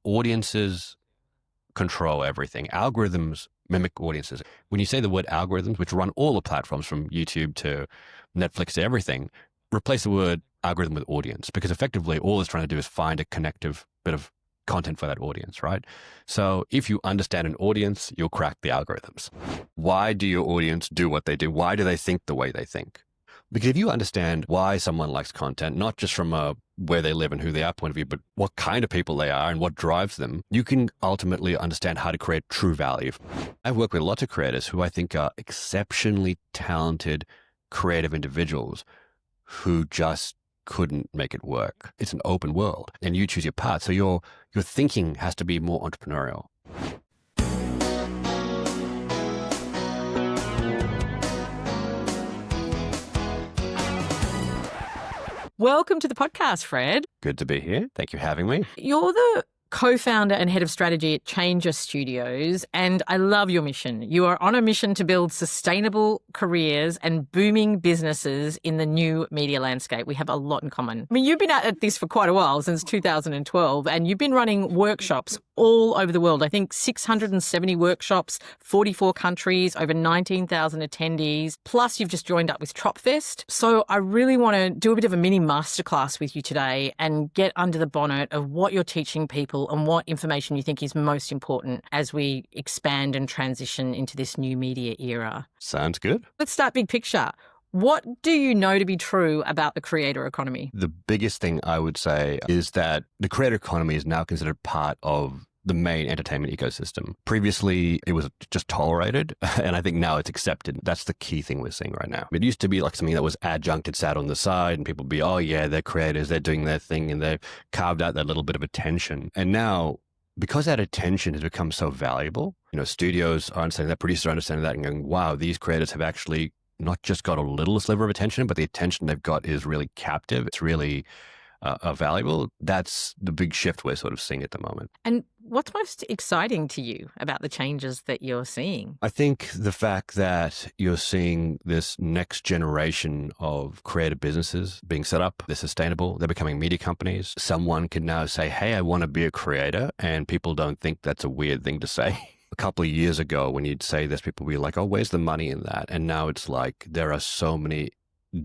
audiences control everything. Algorithms mimic audiences. When you say the word algorithms, which run all the platforms from YouTube to Netflix to everything, replace the word algorithm with audience, because effectively all it's trying to do is find a connective bit of content for that audience, right? So if you understand an audience, you'll crack the algorithms. Why do your audience do what they do? Why do they think the way they think? Because if you understand why someone likes content, not just from where they live and who they are point of view, but what kind of people they are and what drives them, you can ultimately understand how to create true value. I've worked with lots of creators who I think are exceptionally talented, creative individuals who just couldn't make it work. It's an open world and you choose your path. So your thinking has to be more entrepreneurial. Welcome to the podcast, Fred. Good to be here. Thank you for having me. You're the co-founder and head of strategy at Changer Studios, and I love your mission. You are on a mission to build sustainable careers and booming businesses in the new media landscape. We have a lot in common. I mean, you've been at this for quite a while, since 2012, and you've been running workshops all over the world. I think 670 workshops, 44 countries, over 19,000 attendees. Plus, you've just joined up with Tropfest. So I really want to do a bit of a mini masterclass with you today and get under the bonnet of what you're teaching people and what information you think is most important as we expand and transition into this new media era. Sounds good. Let's start big picture. What do you know to be true about the creator economy? The biggest thing I would say is that the creator economy is now considered part of the main entertainment ecosystem. Previously, it was just tolerated, and I think now it's accepted. That's the key thing we're seeing right now. It used to be like something that was adjuncted, sat on the side, and people would be, oh yeah, they're creators, they're doing their thing, and they've carved out that little bit of attention. And now, because that attention has become so valuable, studios are understanding that, producers are understanding that, and going, wow, these creators have actually not just got a little sliver of attention, but the attention they've got is really captive. It's really valuable. That's the big shift we're sort of seeing at the moment. And what's most exciting to you about the changes that you're seeing? I think the fact that you're seeing this next generation of creative businesses being set up, they're sustainable, they're becoming media companies. Someone can now say, hey, I want to be a creator, and people don't think that's a weird thing to say. A couple of years ago, when you'd say this, people would be like, oh, where's the money in that? And now it's like there are so many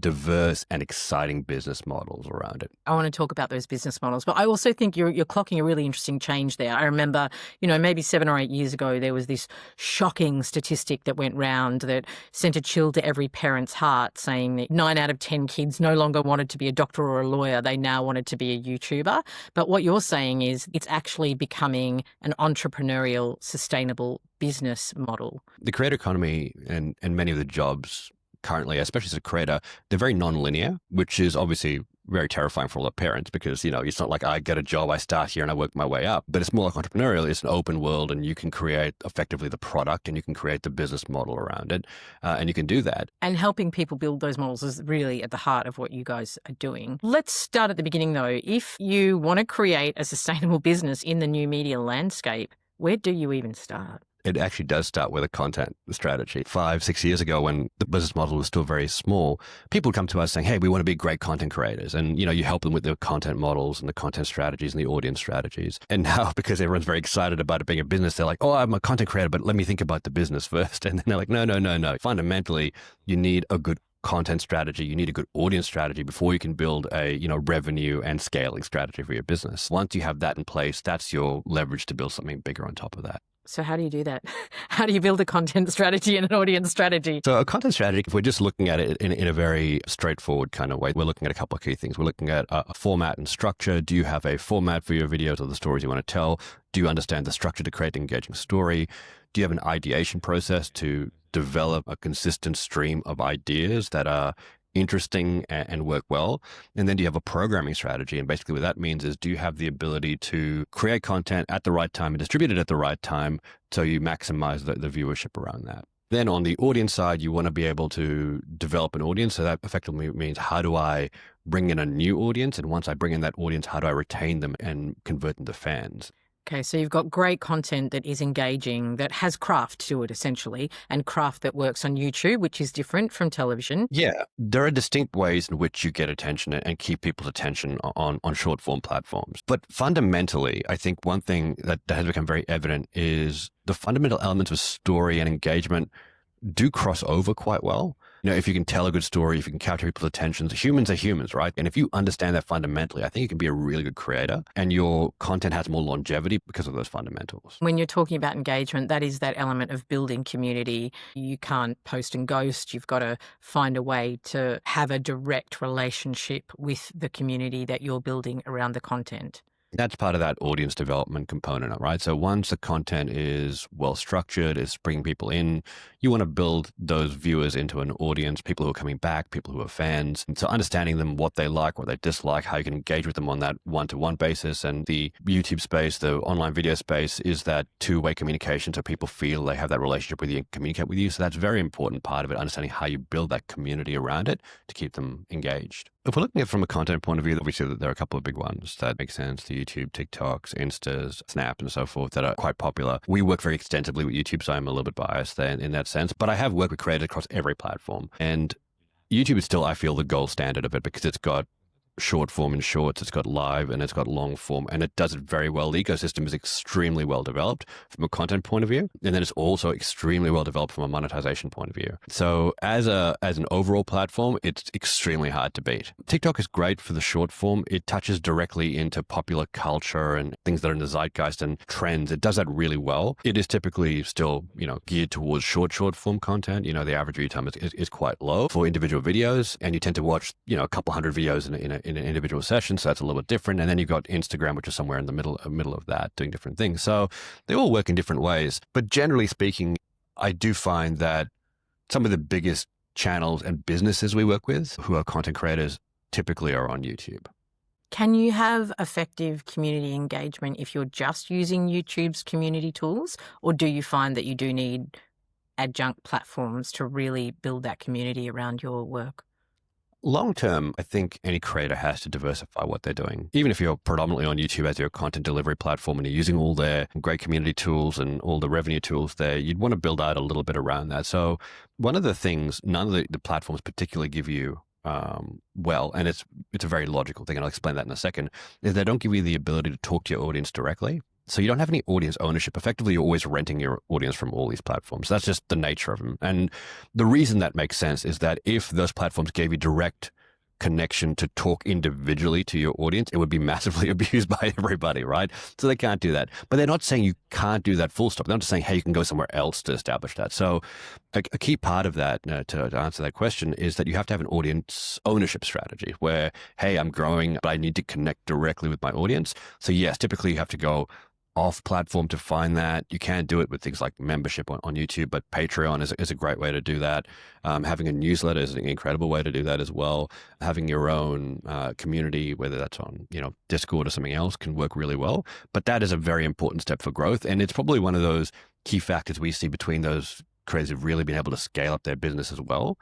diverse and exciting business models around it. I want to talk about those business models, but I also think you're clocking a really interesting change there. I remember, maybe 7 or 8 years ago, there was this shocking statistic that went round that sent a chill to every parent's heart, saying that 9 out of 10 kids no longer wanted to be a doctor or a lawyer. They now wanted to be a YouTuber. But what you're saying is it's actually becoming an entrepreneurial, sustainable business model. The creator economy and many of the jobs currently, especially as a creator, they're very non-linear, which is obviously very terrifying for a lot of parents because, it's not like I get a job, I start here and I work my way up, but it's more like entrepreneurial. It's an open world and you can create effectively the product and you can create the business model around it. And you can do that. And helping people build those models is really at the heart of what you guys are doing. Let's start at the beginning though. If you want to create a sustainable business in the new media landscape, where do you even start? It actually does start with a content strategy. 5-6 years ago, when the business model was still very small, people would come to us saying, hey, we want to be great content creators. And, you help them with the content models and the content strategies and the audience strategies. And now, because everyone's very excited about it being a business, they're like, oh, I'm a content creator, but let me think about the business first. And then they're like, no. Fundamentally, you need a good content strategy. You need a good audience strategy before you can build a, revenue and scaling strategy for your business. Once you have that in place, that's your leverage to build something bigger on top of that. So how do you do that? How do you build a content strategy and an audience strategy? So a content strategy, if we're just looking at it in a very straightforward kind of way, we're looking at a couple of key things. We're looking at a format and structure. Do you have a format for your videos or the stories you want to tell? Do you understand the structure to create an engaging story? Do you have an ideation process to develop a consistent stream of ideas that are interesting and work well? And then do you have a programming strategy? And basically what that means is, do you have the ability to create content at the right time and distribute it at the right time so you maximize the viewership around that? Then on the audience side, you want to be able to develop an audience. So that effectively means, how do I bring in a new audience? And once I bring in that audience, how do I retain them and convert them to fans? Okay, so you've got great content that is engaging, that has craft to it essentially, and craft that works on YouTube, which is different from television. Yeah, there are distinct ways in which you get attention and keep people's attention on short form platforms. But fundamentally, I think one thing that has become very evident is the fundamental elements of story and engagement do cross over quite well. If you can tell a good story, if you can capture people's attention, humans are humans, right? And if you understand that fundamentally, I think you can be a really good creator and your content has more longevity because of those fundamentals. When you're talking about engagement, that is that element of building community. You can't post and ghost. You've got to find a way to have a direct relationship with the community that you're building around the content. That's part of that audience development component, right? So once the content is well structured, it's bringing people in, you want to build those viewers into an audience, people who are coming back, people who are fans. And so understanding them, what they like, what they dislike, how you can engage with them on that one-to-one basis. And the YouTube space, the online video space is that two-way communication. So people feel they have that relationship with you and communicate with you. So that's a very important part of it, understanding how you build that community around it to keep them engaged. If we're looking at it from a content point of view, obviously there are a couple of big ones that make sense. The YouTube, TikToks, Instas, Snap, and so forth that are quite popular. We work very extensively with YouTube, so I'm a little bit biased there in that sense. But I have worked with creators across every platform. And YouTube is still, I feel, the gold standard of it because it's got short form and shorts, it's got live, and it's got long form, and it does it very well. The ecosystem is extremely well developed from a content point of view, and then it's also extremely well developed from a monetization point of view. So as an overall platform, it's extremely hard to beat. TikTok is great for the short form. It touches directly into popular culture and things that are in the zeitgeist and trends. It does that really well. It is typically still, geared towards short form content. The average view time is quite low for individual videos, and you tend to watch, a couple hundred videos in an individual session, so that's a little bit different. And then you've got Instagram, which is somewhere in the middle of that, doing different things. So they all work in different ways. But generally speaking, I do find that some of the biggest channels and businesses we work with who are content creators typically are on YouTube. Can you have effective community engagement if you're just using YouTube's community tools, or do you find that you do need adjunct platforms to really build that community around your work? Long term, I think any creator has to diversify what they're doing. Even if you're predominantly on YouTube as your content delivery platform and you're using all their great community tools and all the revenue tools there, you'd want to build out a little bit around that. So one of the things none of the platforms particularly give you well, and it's a very logical thing, and I'll explain that in a second, is they don't give you the ability to talk to your audience directly. So you don't have any audience ownership. Effectively, you're always renting your audience from all these platforms. That's just the nature of them. And the reason that makes sense is that if those platforms gave you direct connection to talk individually to your audience, it would be massively abused by everybody, right? So they can't do that. But they're not saying you can't do that full stop. They're not just saying, hey, you can go somewhere else to establish that. So a key part of that, to answer that question, is that you have to have an audience ownership strategy where, hey, I'm growing, but I need to connect directly with my audience. So yes, typically you have to go off platform to find that. You can do it with things like membership on YouTube, but Patreon is a great way to do that. Having a newsletter is an incredible way to do that as well. Having your own community, whether that's on Discord or something else, can work really well. But that is a very important step for growth, and it's probably one of those key factors we see between those creators who've really been able to scale up their business as well,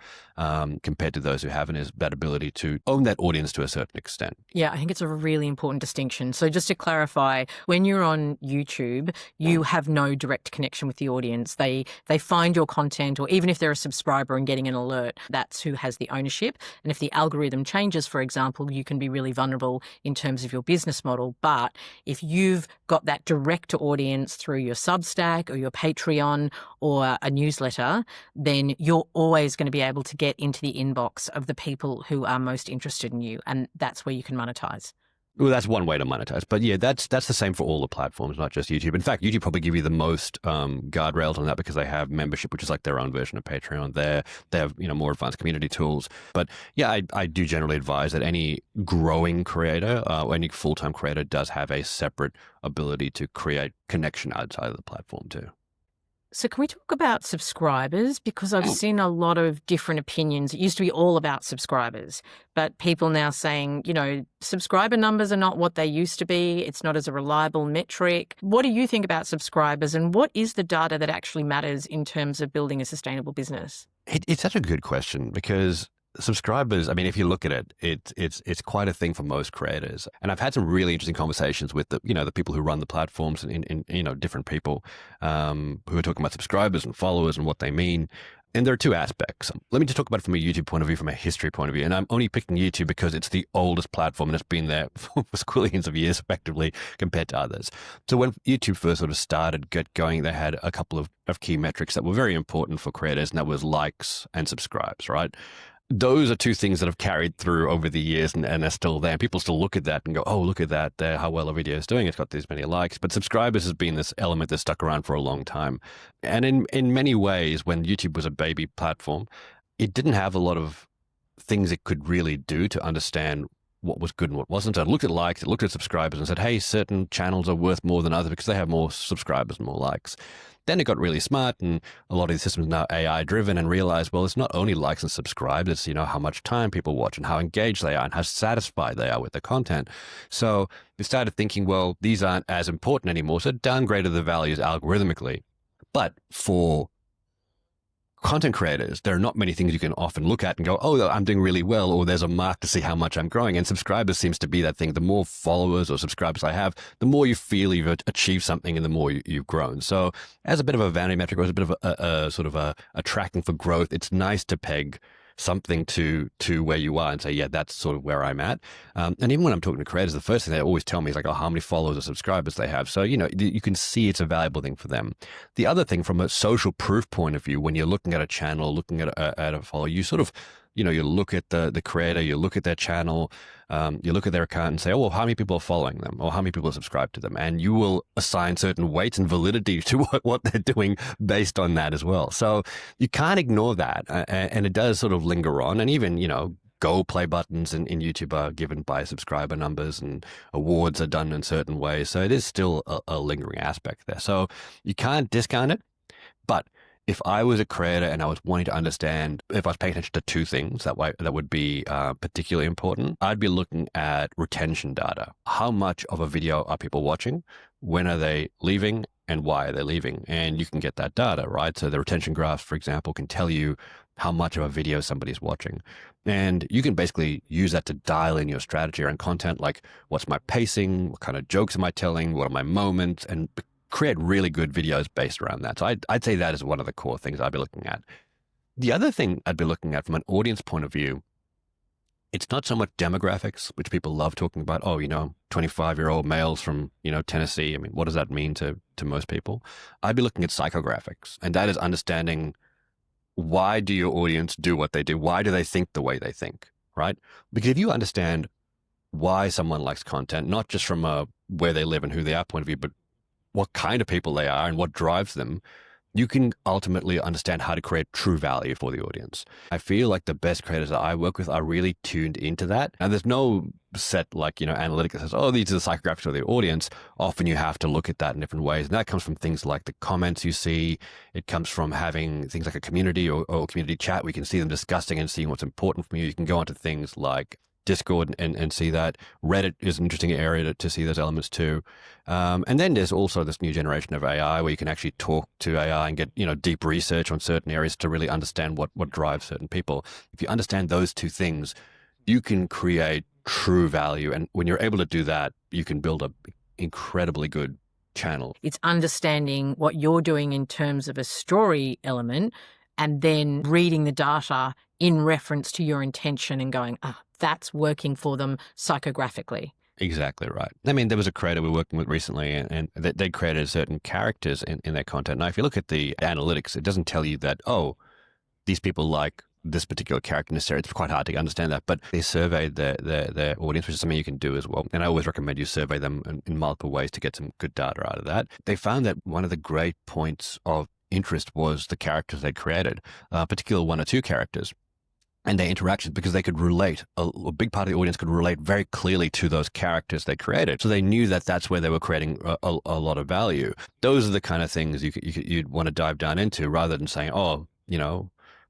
compared to those who haven't, is that ability to own that audience to a certain extent. Yeah, I think it's a really important distinction. So just to clarify, when you're on YouTube, you have no direct connection with the audience. They find your content, or even if they're a subscriber and getting an alert, that's who has the ownership. And if the algorithm changes, for example, you can be really vulnerable in terms of your business model. But if you've got that direct audience through your Substack or your Patreon or a newsletter, then you're always going to be able to get into the inbox of the people who are most interested in you. And that's where you can monetize. Well, that's one way to monetize. But yeah, that's the same for all the platforms, not just YouTube. In fact, YouTube probably give you the most guardrails on that because they have membership, which is like their own version of Patreon. They have more advanced community tools. But yeah, I do generally advise that any growing creator, or any full-time creator, does have a separate ability to create connection outside of the platform too. So can we talk about subscribers? Because I've seen a lot of different opinions. It used to be all about subscribers, but people now saying, subscriber numbers are not what they used to be. It's not as a reliable metric. What do you think about subscribers, and what is the data that actually matters in terms of building a sustainable business? It's such a good question because subscribers, I mean, if you look at it, it's quite a thing for most creators. And I've had some really interesting conversations with the people who run the platforms and different people who are talking about subscribers and followers and what they mean. And there are two aspects. Let me just talk about it from a YouTube point of view, from a history point of view. And I'm only picking YouTube because it's the oldest platform and it's been there for squillions of years, effectively, compared to others. So when YouTube first sort of started get going, they had a couple of key metrics that were very important for creators, and that was likes and subscribes, right? Those are two things that have carried through over the years and are still there. People still look at that and go, oh, look at that, how well a video is doing. It's got these many likes. But subscribers has been this element that's stuck around for a long time. And in many ways, when YouTube was a baby platform, it didn't have a lot of things it could really do to understand what was good and what wasn't. So it looked at likes, it looked at subscribers and said, hey, certain channels are worth more than others because they have more subscribers and more likes. Then it got really smart, and a lot of these systems are now AI driven, and realized, well, it's not only likes and subscribes, it's, how much time people watch and how engaged they are and how satisfied they are with the content. So we started thinking, well, these aren't as important anymore. So it downgraded the values algorithmically. But for content creators, there are not many things you can often look at and go, oh, I'm doing really well, or there's a mark to see how much I'm growing. And subscribers seems to be that thing. The more followers or subscribers I have, the more you feel you've achieved something and the more you've grown. So as a bit of a vanity metric, or as a bit of a sort of a tracking for growth, it's nice to peg something to where you are and say, yeah, that's sort of where I'm at. And even when I'm talking to creators, the first thing they always tell me is like, oh, how many followers or subscribers they have. So, you can see it's a valuable thing for them. The other thing, from a social proof point of view, when you're looking at a channel, looking at a follower, you sort of, you look at the creator, you look at their channel, you look at their account and say, oh, well, how many people are following them, or how many people are subscribed to them? And you will assign certain weights and validity to what they're doing based on that as well. So you can't ignore that. And it does sort of linger on. And even, go play buttons in YouTube are given by subscriber numbers, and awards are done in certain ways. So it is still a lingering aspect there. So you can't discount it. But if I was a creator and I was wanting to understand, if I was paying attention to two things that would be particularly important, I'd be looking at retention data. How much of a video are people watching? When are they leaving? And why are they leaving? And you can get that data, right? So the retention graphs, for example, can tell you how much of a video somebody's watching. And you can basically use that to dial in your strategy around content, like what's my pacing? What kind of jokes am I telling? What are my moments? And create really good videos based around that. So I'd say that is one of the core things I'd be looking at. The other thing I'd be looking at from an audience point of view, it's not so much demographics, which people love talking about. Oh, 25-year-old males from, Tennessee. I mean, what does that mean to most people? I'd be looking at psychographics, and that is understanding, why do your audience do what they do? Why do they think the way they think, right? Because if you understand why someone likes content, not just from a where they live and who they are point of view, but what kind of people they are and what drives them, you can ultimately understand how to create true value for the audience. I feel like the best creators that I work with are really tuned into that. And there's no set analytic that says, oh, these are the psychographics of the audience. Often you have to look at that in different ways. And that comes from things like the comments you see. It comes from having things like a community or community chat. We can see them discussing and seeing what's important for you. You can go onto things like Discord and see that. Reddit is an interesting area to see those elements too. And then there's also this new generation of AI where you can actually talk to AI and get, deep research on certain areas to really understand what drives certain people. If you understand those two things, you can create true value. And when you're able to do that, you can build an incredibly good channel. It's understanding what you're doing in terms of a story element, and then reading the data in reference to your intention and going, that's working for them psychographically. Exactly right. I mean, there was a creator we were working with recently, and they created certain characters in their content. Now, if you look at the analytics, it doesn't tell you that, oh, these people like this particular character necessarily. It's quite hard to understand that, but they surveyed their audience, which is something you can do as well. And I always recommend you survey them in multiple ways to get some good data out of that. They found that one of the great points of interest was the characters they created, particularly one or two characters and their interactions, because they could relate. A big part of the audience could relate very clearly to those characters they created. So they knew that that's where they were creating a lot of value. Those are the kind of things you'd want to dive down into, rather than saying, oh,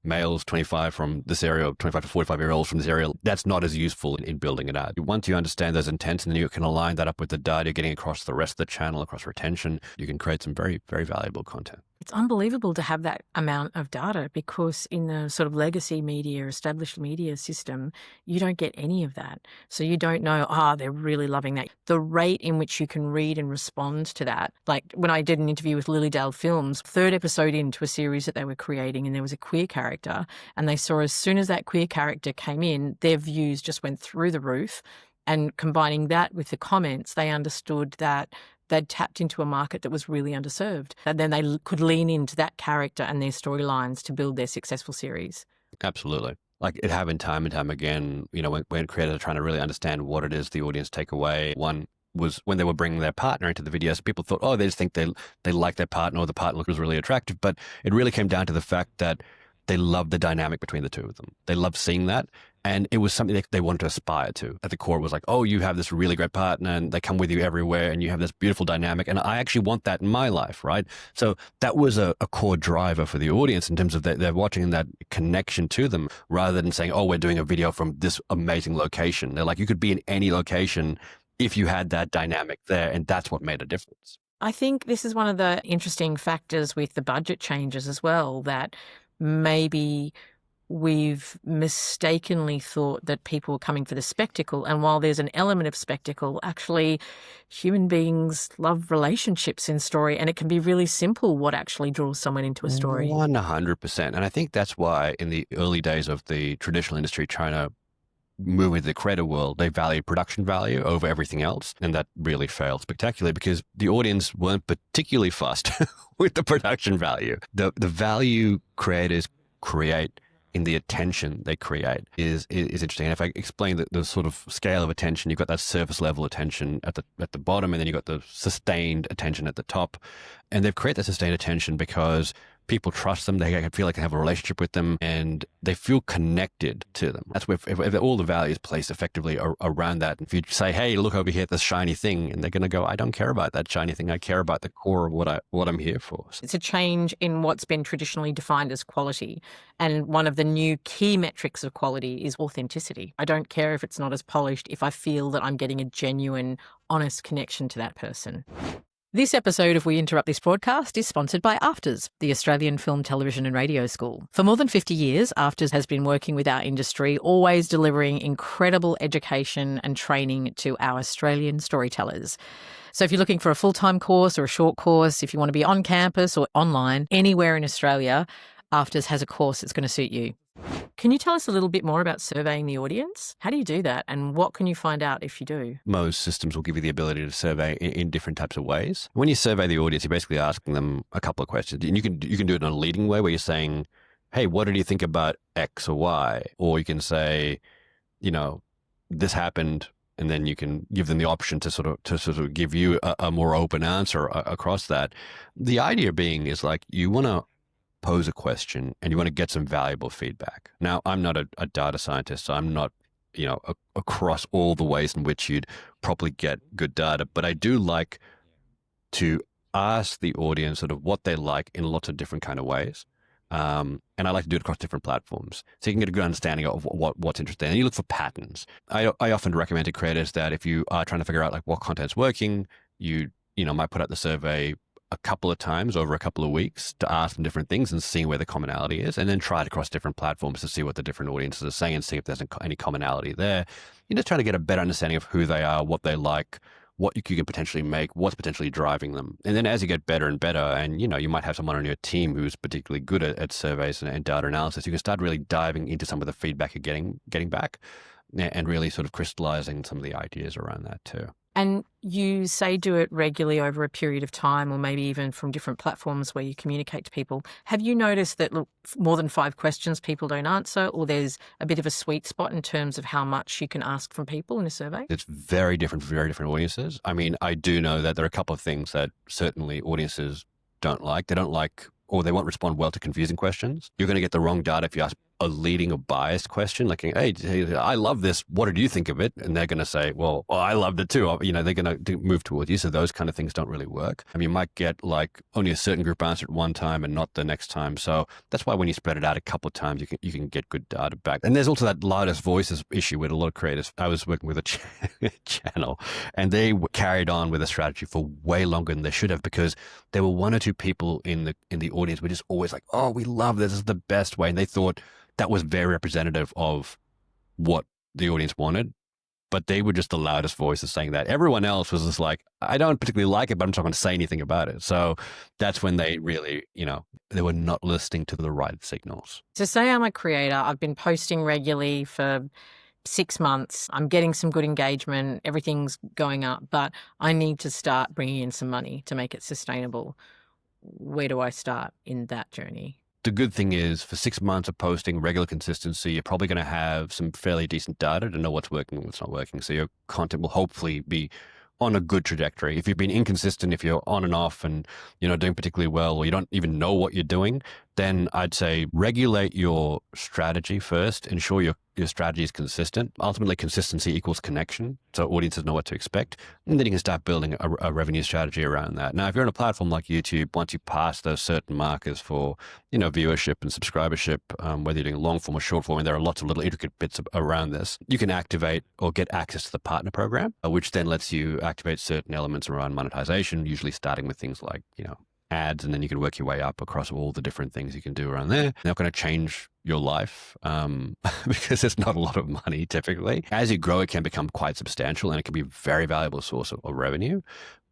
males 25 from this area, 25 to 45-year-olds from this area. That's not as useful in building it out. Once you understand those intents, and then you can align that up with the data you're getting across the rest of the channel, across retention, you can create some very, very valuable content. It's unbelievable to have that amount of data, because in the sort of legacy media, established media system, you don't get any of that. So you don't know, they're really loving that. The rate in which you can read and respond to that. Like when I did an interview with Lilydale Films, third episode into a series that they were creating, and there was a queer character, and they saw as soon as that queer character came in, their views just went through the roof. And combining that with the comments, they understood that they'd tapped into a market that was really underserved. And then they could lean into that character and their storylines to build their successful series. Absolutely. Like it happened time and time again, when creators are trying to really understand what it is the audience take away. One was when they were bringing their partner into the videos, people thought, they just think they like their partner, or the partner was really attractive. But it really came down to the fact that they loved the dynamic between the two of them. They loved seeing that. And it was something they wanted to aspire to. At the core, it was like, you have this really great partner and they come with you everywhere and you have this beautiful dynamic. And I actually want that in my life, right? So that was a core driver for the audience in terms of they're watching that connection to them, rather than saying, we're doing a video from this amazing location. They're like, you could be in any location if you had that dynamic there. And that's what made a difference. I think this is one of the interesting factors with the budget changes as well, that maybe we've mistakenly thought that people were coming for the spectacle. And while there's an element of spectacle, actually human beings love relationships in story, and it can be really simple what actually draws someone into a story. 100%. And I think that's why in the early days of the traditional industry trying to move into the creator world, they value production value over everything else. And that really failed spectacularly because the audience weren't particularly fussed with the production value. The value creators create in the attention they create is interesting. And if I explain the sort of scale of attention, you've got that surface level attention at the bottom, and then you've got the sustained attention at the top. And they've created that sustained attention because people trust them. They feel like they have a relationship with them, and they feel connected to them. That's where if all the value is placed effectively around that. If you say, hey, look over here at this shiny thing, and they're going to go, I don't care about that shiny thing. I care about the core of what I'm here for. It's a change in what's been traditionally defined as quality. And one of the new key metrics of quality is authenticity. I don't care if it's not as polished, if I feel that I'm getting a genuine, honest connection to that person. This episode of We Interrupt This Broadcast is sponsored by AFTRS, the Australian Film, Television and Radio School. For more than 50 years, AFTRS has been working with our industry, always delivering incredible education and training to our Australian storytellers. So if you're looking for a full-time course or a short course, if you want to be on campus or online, anywhere in Australia, AFTRS has a course that's going to suit you. Can you tell us a little bit more about surveying the audience? How do you do that, and what can you find out if you do? Most systems will give you the ability to survey in different types of ways. When you survey the audience, you're basically asking them a couple of questions. And you can do it in a leading way where you're saying, hey, what did you think about X or Y? Or you can say, this happened, and then you can give them the option to sort of give you a more open answer across that. The idea being is like you want to pose a question and you want to get some valuable feedback. Now, I'm not a data scientist, so I'm not, across all the ways in which you'd probably get good data, but I do like to ask the audience sort of what they like in lots of different kind of ways. And I like to do it across different platforms. So you can get a good understanding of what's interesting. And you look for patterns. I often recommend to creators that if you are trying to figure out like what content's working, you might put out the survey a couple of times over a couple of weeks to ask them different things and see where the commonality is, and then try it across different platforms to see what the different audiences are saying and see if there's any commonality there. You're just trying to get a better understanding of who they are, what they like, what you can potentially make, what's potentially driving them. And then as you get better and better, and you might have someone on your team who's particularly good at surveys and data analysis, you can start really diving into some of the feedback you're getting back and really sort of crystallizing some of the ideas around that too. And you say do it regularly over a period of time, or maybe even from different platforms where you communicate to people. Have you noticed that more than 5 questions people don't answer, or there's a bit of a sweet spot in terms of how much you can ask from people in a survey? It's very different for very different audiences. I mean, I do know that there are a couple of things that certainly audiences don't like. They don't like, or they won't respond well to confusing questions. You're going to get the wrong data if you ask a leading or biased question, like, hey, I love this. What did you think of it? And they're going to say, well, I loved it too. They're going to move towards you. So those kind of things don't really work. I mean, you might get like only a certain group answer at one time and not the next time. So that's why when you spread it out a couple of times, you can get good data back. And there's also that loudest voices issue with a lot of creators. I was working with a channel, and they carried on with a strategy for way longer than they should have, because there were one or two people in the audience were just always like, oh, we love this. This is the best way. And they thought that was very representative of what the audience wanted, but they were just the loudest voices saying that. Everyone else was just like, I don't particularly like it, but I'm not going to say anything about it. So that's when they really, they were not listening to the right signals. So say I'm a creator, I've been posting regularly for 6 months, I'm getting some good engagement, everything's going up, but I need to start bringing in some money to make it sustainable. Where do I start in that journey? The good thing is, for 6 months of posting regular consistency, you're probably going to have some fairly decent data to know what's working and what's not working. So your content will hopefully be on a good trajectory. If you've been inconsistent, if you're on and off and you're not doing particularly well, or you don't even know what you're doing, then I'd say regulate your strategy first. Ensure your strategy is consistent. Ultimately, consistency equals connection, so audiences know what to expect. And then you can start building a revenue strategy around that. Now, if you're on a platform like YouTube, once you pass those certain markers for viewership and subscribership, whether you're doing long form or short form, and there are lots of little intricate bits around this, you can activate or get access to the partner program, which then lets you activate certain elements around monetization, usually starting with things like, ads, and then you can work your way up across all the different things you can do around there. They're not going to change your life because it's not a lot of money typically. As you grow, it can become quite substantial, and it can be a very valuable source of revenue.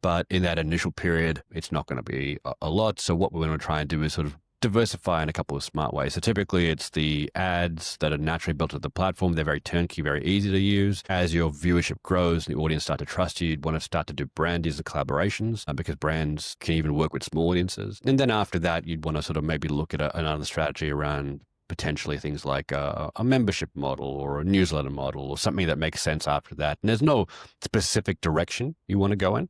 But in that initial period, it's not going to be a lot. So what we're going to try and do is sort of diversify in a couple of smart ways. So typically it's the ads that are naturally built into the platform. They're very turnkey, very easy to use. As your viewership grows and the audience start to trust you, you'd want to start to do brand deals and collaborations because brands can even work with small audiences. And then after that, you'd want to sort of maybe look at another strategy around potentially things like a membership model or a newsletter model or something that makes sense after that. And there's no specific direction you want to go in,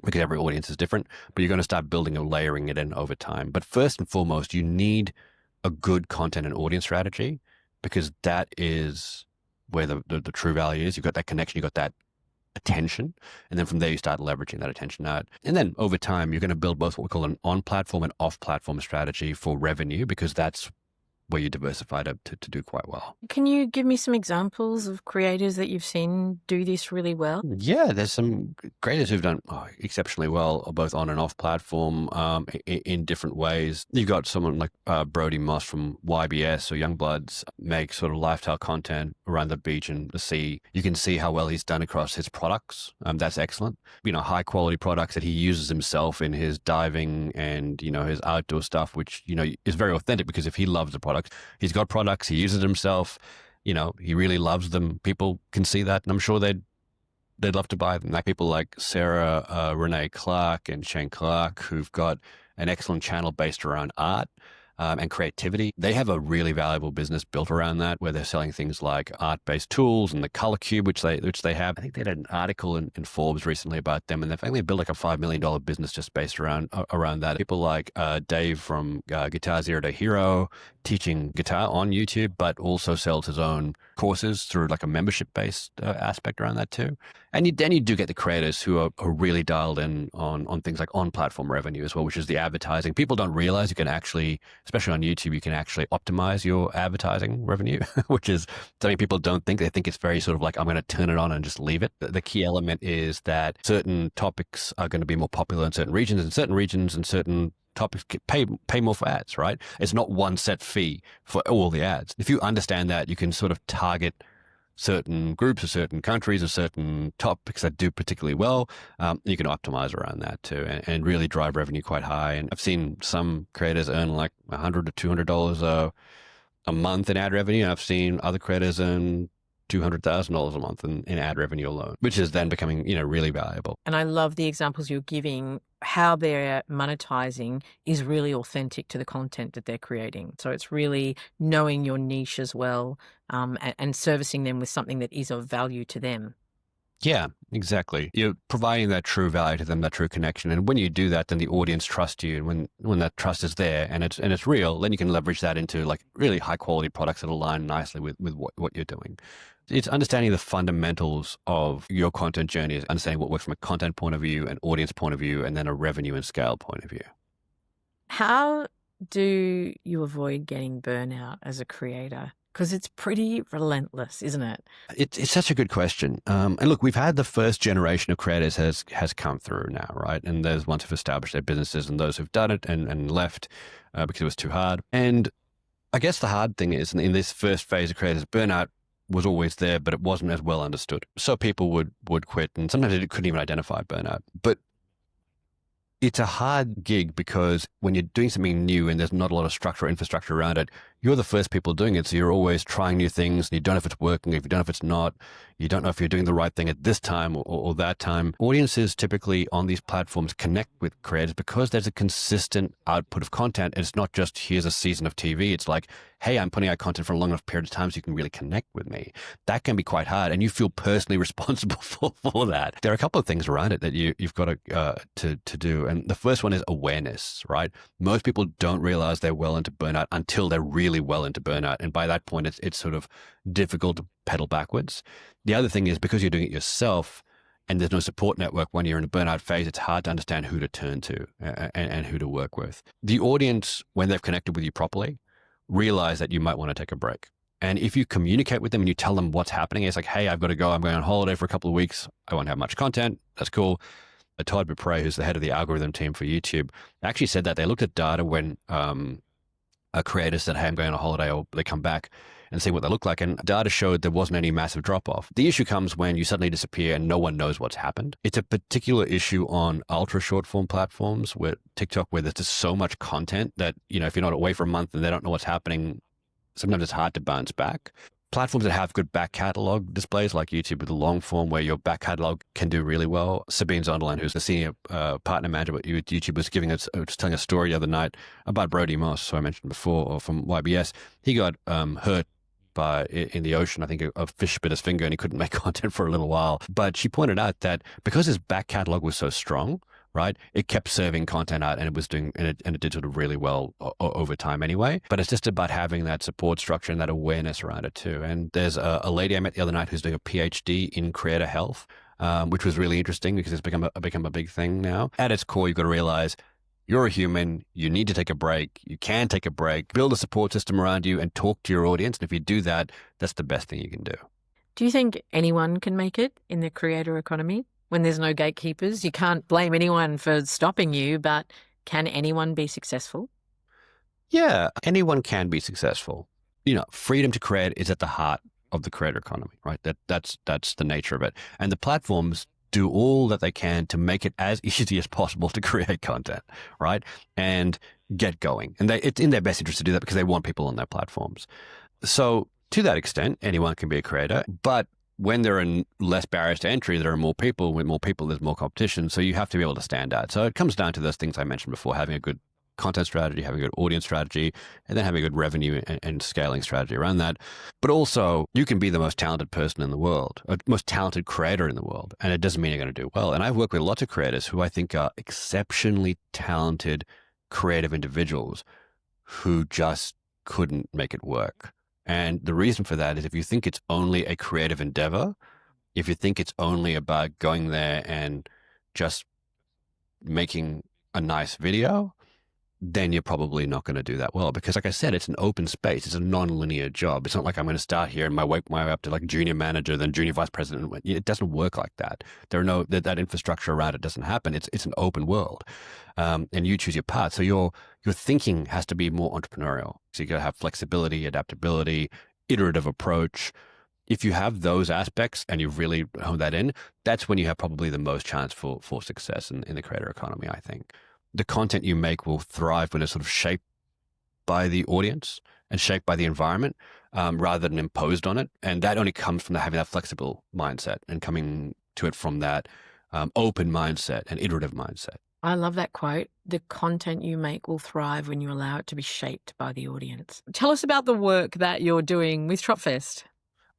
because every audience is different, but you're going to start building and layering it in over time. But first and foremost, you need a good content and audience strategy, because that is where the true value is. You've got that connection, you've got that attention, and then from there you start leveraging that attention out. And then over time, you're going to build both what we call an on-platform and off-platform strategy for revenue, because that's where you diversify to do quite well. Can you give me some examples of creators that you've seen do this really well? Yeah, there's some creators who've done exceptionally well, both on and off platform, in different ways. You've got someone like Brody Moss from YBS or Youngbloods, make sort of lifestyle content around the beach and the sea. You can see how well he's done across his products. That's excellent. High quality products that he uses himself in his diving and, his outdoor stuff, which, is very authentic, because if he loves the product, he's got products, he uses it himself, he really loves them. People can see that, and I'm sure they'd love to buy them. Like people like Sarah Renee Clark and Shane Clark, who've got an excellent channel based around art and creativity. They have a really valuable business built around that, where they're selling things like art-based tools and the color cube, which they have. I think they had an article in Forbes recently about them, and they've only built like a $5 million business just based around that. People like Dave from Guitar Zero to Hero, teaching guitar on YouTube, but also sells his own courses through like a membership-based aspect around that too. And then you do get the creators who are really dialed in on things like on-platform revenue as well, which is the advertising. People don't realize you can actually, especially on YouTube, you can actually optimize your advertising revenue, which is something people don't think. They think it's very sort of like, I'm going to turn it on and just leave it. The key element is that certain topics are going to be more popular in certain regions, and certain topics pay more for ads, right? It's not one set fee for all the ads. If you understand that, you can sort of target certain groups or certain countries or certain topics that do particularly well. You can optimize around that too, and really drive revenue quite high. And I've seen some creators earn like $100 to $200 a month in ad revenue. And I've seen other creators earn $200,000 a month in ad revenue alone, which is then becoming, really valuable. And I love the examples you're giving. How they're monetizing is really authentic to the content that they're creating. So it's really knowing your niche as well, and servicing them with something that is of value to them. Yeah, exactly. You're providing that true value to them, that true connection. And when you do that, then the audience trusts you. And when that trust is there and it's real, then you can leverage that into like really high quality products that align nicely with what you're doing. It's understanding the fundamentals of your content journey, understanding what works from a content point of view, an audience point of view, and then a revenue and scale point of view. How do you avoid getting burnout as a creator? Because it's pretty relentless, isn't it? It's such a good question. And look, we've had the first generation of creators has come through now, right? And there's ones who've established their businesses and those who've done it and left because it was too hard. And I guess the hard thing is in this first phase of creators, burnout was always there, but it wasn't as well understood. So people would quit, and sometimes they couldn't even identify burnout. But it's a hard gig because when you're doing something new and there's not a lot of structure or infrastructure around it, you're the first people doing it. So you're always trying new things and you don't know if it's working, if you don't know if it's not, you don't know if you're doing the right thing at this time or that time. Audiences typically on these platforms connect with creators because there's a consistent output of content. And it's not just here's a season of TV. It's like, hey, I'm putting out content for a long enough period of time so you can really connect with me. That can be quite hard. And you feel personally responsible for that. There are a couple of things around it that you've got to do. And the first one is awareness, right? Most people don't realize they're well into burnout until they're really well into burnout. And by that point, it's sort of difficult to pedal backwards. The other thing is because you're doing it yourself and there's no support network when you're in a burnout phase, it's hard to understand who to turn to and who to work with. The audience, when they've connected with you properly, realize that you might want to take a break. And if you communicate with them and you tell them what's happening, it's like, hey, I've got to go. I'm going on holiday for a couple of weeks. I won't have much content. That's cool. Todd Bupre, who's the head of the algorithm team for YouTube, actually said that they looked at data when a creator said, hey, I'm going on a holiday, or they come back and see what they look like. And data showed there wasn't any massive drop off. The issue comes when you suddenly disappear and no one knows what's happened. It's a particular issue on ultra short form platforms where TikTok, where there's just so much content that, if you're not away for a month and they don't know what's happening, sometimes it's hard to bounce back. Platforms that have good back catalog displays like YouTube with the long form where your back catalog can do really well. Sabine Zonderland, who's the senior partner manager at YouTube, was telling a story the other night about Brody Moss, who I mentioned before, or from YBS. He got hurt in the ocean. I think a fish bit his finger and he couldn't make content for a little while. But she pointed out that because his back catalog was so strong, right, it kept serving content out and it did sort of really well over time anyway. But it's just about having that support structure and that awareness around it too. And there's a lady I met the other night who's doing a PhD in creator health, which was really interesting because it's become a big thing now. At its core, you've got to realize you're a human. You need to take a break. You can take a break, build a support system around you and talk to your audience. And if you do that, that's the best thing you can do. Do you think anyone can make it in the creator economy? When there's no gatekeepers, you can't blame anyone for stopping you, but can anyone be successful? Yeah, anyone can be successful. Freedom to create is at the heart of the creator economy, right? That's the nature of it. And the platforms do all that they can to make it as easy as possible to create content, right? And get going. And it's in their best interest to do that because they want people on their platforms. So to that extent, anyone can be a creator, but when there are less barriers to entry, there are more people. With more people, there's more competition. So you have to be able to stand out. So it comes down to those things I mentioned before, having a good content strategy, having a good audience strategy, and then having a good revenue and scaling strategy around that. But also, you can be the most talented person in the world, or most talented creator in the world, and it doesn't mean you're going to do well. And I've worked with lots of creators who I think are exceptionally talented, creative individuals who just couldn't make it work. And the reason for that is if you think it's only a creative endeavor, if you think it's only about going there and just making a nice video, then you're probably not going to do that well. Because like I said, it's an open space. It's a non-linear job. It's not like I'm going to start here and work my way up to like junior manager, then junior vice president. It doesn't work like that. That infrastructure around it doesn't happen. It's an open world. And you choose your path. So your thinking has to be more entrepreneurial. So you got to have flexibility, adaptability, iterative approach. If you have those aspects and you've really honed that in, that's when you have probably the most chance for success in the creator economy, I think. The content you make will thrive when it's sort of shaped by the audience and shaped by the environment rather than imposed on it. And that only comes from having that flexible mindset and coming to it from that open mindset and iterative mindset. I love that quote. The content you make will thrive when you allow it to be shaped by the audience. Tell us about the work that you're doing with Tropfest.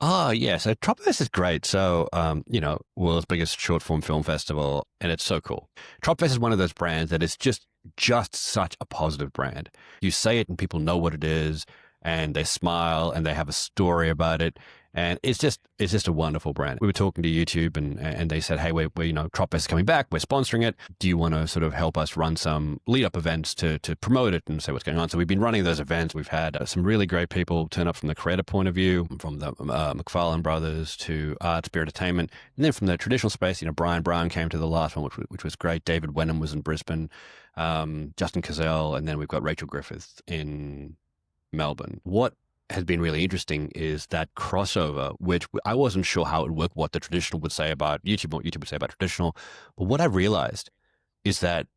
Oh, yeah. So Tropfest is great. So, world's biggest short form film festival, and it's so cool. Tropfest is one of those brands that is just such a positive brand. You say it and people know what it is, and they smile and they have a story about it. And it's just a wonderful brand. We were talking to YouTube and they said, hey, we're Tropfest is coming back. We're sponsoring it. Do you want to sort of help us run some lead up events to promote it and say what's going on? So we've been running those events. We've had some really great people turn up from the creator point of view, from the McFarlane brothers to Art Spirit Entertainment. And then from the traditional space, Brian Brown came to the last one, which was great. David Wenham was in Brisbane, Justin Cazell, and then we've got Rachel Griffiths in Melbourne. What has been really interesting is that crossover, which I wasn't sure how it would work, what the traditional would say about YouTube, what YouTube would say about traditional. But what I realized is that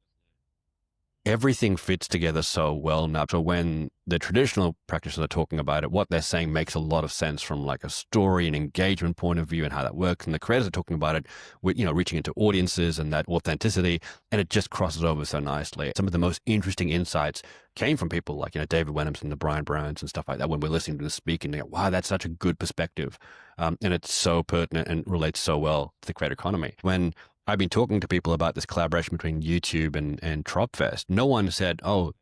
everything fits together so well now. So when the traditional practitioners are talking about it, what they're saying makes a lot of sense from like a story and engagement point of view and how that works. And the creators are talking about it with, reaching into audiences and that authenticity, and it just crosses over so nicely. Some of the most interesting insights came from people like, David Wenham and the Brian Browns and stuff like that when we're listening to them speak and they go, wow, that's such a good perspective. And it's so pertinent and relates so well to the creator economy. When I've been talking to people about this collaboration between YouTube and Tropfest, no one said, oh,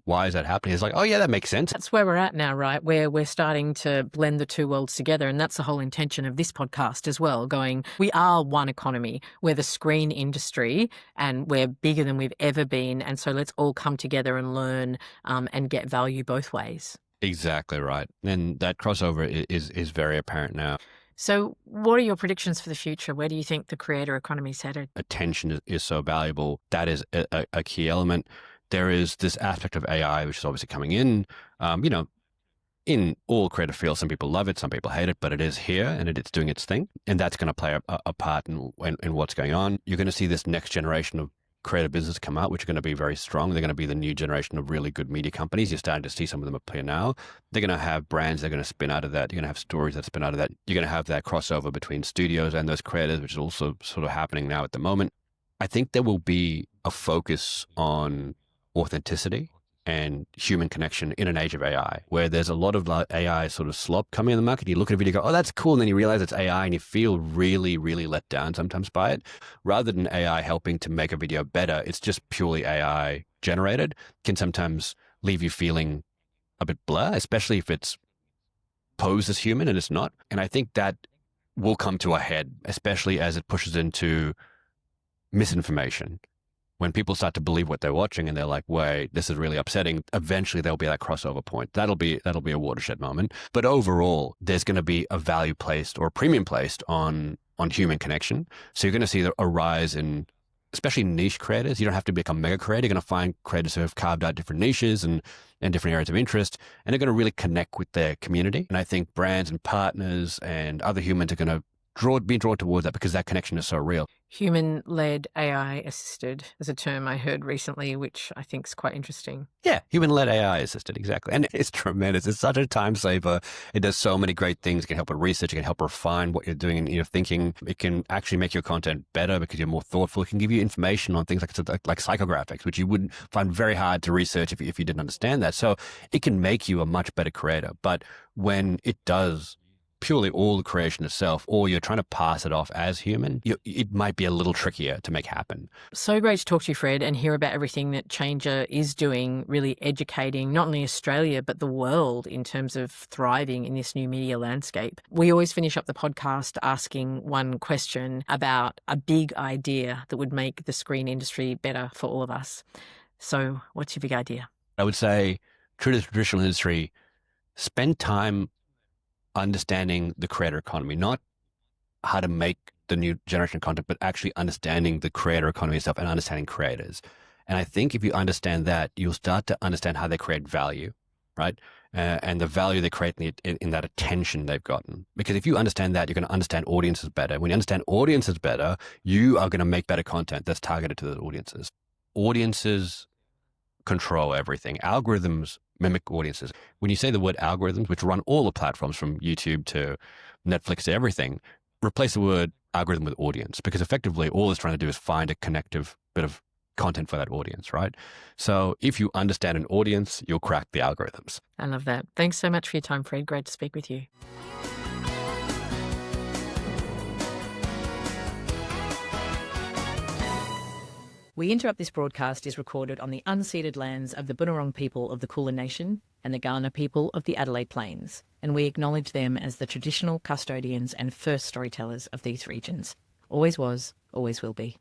why is that happening? It's like, oh, yeah, that makes sense. That's where we're at now, right? Where we're starting to blend the two worlds together. And that's the whole intention of this podcast as well, we are one economy. We're the screen industry and we're bigger than we've ever been. And so let's all come together and learn and get value both ways. Exactly right. And that crossover is very apparent now. So what are your predictions for the future? Where do you think the creator economy is headed? Attention is so valuable. That is a key element. There is this aspect of AI, which is obviously coming in, in all creative fields. Some people love it, some people hate it, but it is here and it's doing its thing. And that's going to play a part in what's going on. You're going to see this next generation of creative business come out, which are going to be very strong. They're going to be the new generation of really good media companies. You're starting to see some of them appear now. They're going to have brands that are going to spin out of that. You're going to have stories that spin out of that. You're going to have that crossover between studios and those creators, which is also sort of happening now at the moment. I think there will be a focus on authenticity and human connection in an age of AI, where there's a lot of AI sort of slop coming in the market. You look at a video, go, oh, that's cool. And then you realize it's AI and you feel really, really let down sometimes by it. Rather than AI helping to make a video better, it's just purely AI generated, can sometimes leave you feeling a bit blur, especially if it's posed as human and it's not. And I think that will come to a head, especially as it pushes into misinformation. When people start to believe what they're watching and they're like, wait, this is really upsetting, eventually there'll be that crossover point. That'll be a watershed moment. But overall, there's going to be a value placed or a premium placed on human connection. So you're going to see a rise in especially niche creators. You don't have to become mega creator. You're going to find creators who have carved out different niches and different areas of interest, and they're going to really connect with their community. And I think brands and partners and other humans are going to be drawn towards that because that connection is so real. Human-led AI assisted is a term I heard recently, which I think is quite interesting. Yeah, human-led AI assisted, exactly. And it's tremendous. It's such a time saver. It does so many great things. It can help with research. It can help refine what you're doing and you're thinking. It can actually make your content better because you're more thoughtful. It can give you information on things like psychographics, which you would find very hard to research if you didn't understand that. So it can make you a much better creator. But when it does purely all the creation itself, or you're trying to pass it off as human, it might be a little trickier to make happen. So great to talk to you, Fred, and hear about everything that Changer is doing, really educating not only Australia, but the world in terms of thriving in this new media landscape. We always finish up the podcast asking one question about a big idea that would make the screen industry better for all of us. So what's your big idea? I would say, true to the traditional industry, spend time understanding the creator economy, not how to make the new generation content, but actually understanding the creator economy itself and understanding creators. And I think if you understand that, you'll start to understand how they create value, right? And the value they create in that attention they've gotten. Because if you understand that, you're going to understand audiences better. When you understand audiences better, you are going to make better content that's targeted to those audiences. Audiences control everything. Algorithms mimic audiences. When you say the word algorithms, which run all the platforms from YouTube to Netflix to everything, replace the word algorithm with audience, because effectively all it's trying to do is find a connective bit of content for that audience, right? So if you understand an audience, you'll crack the algorithms. I love that. Thanks so much for your time, Fred. Great to speak with you. We Interrupt This broadcast is recorded on the unceded lands of the Bunurong people of the Kulin Nation and the Kaurna people of the Adelaide Plains, and we acknowledge them as the traditional custodians and first storytellers of these regions. Always was, always will be.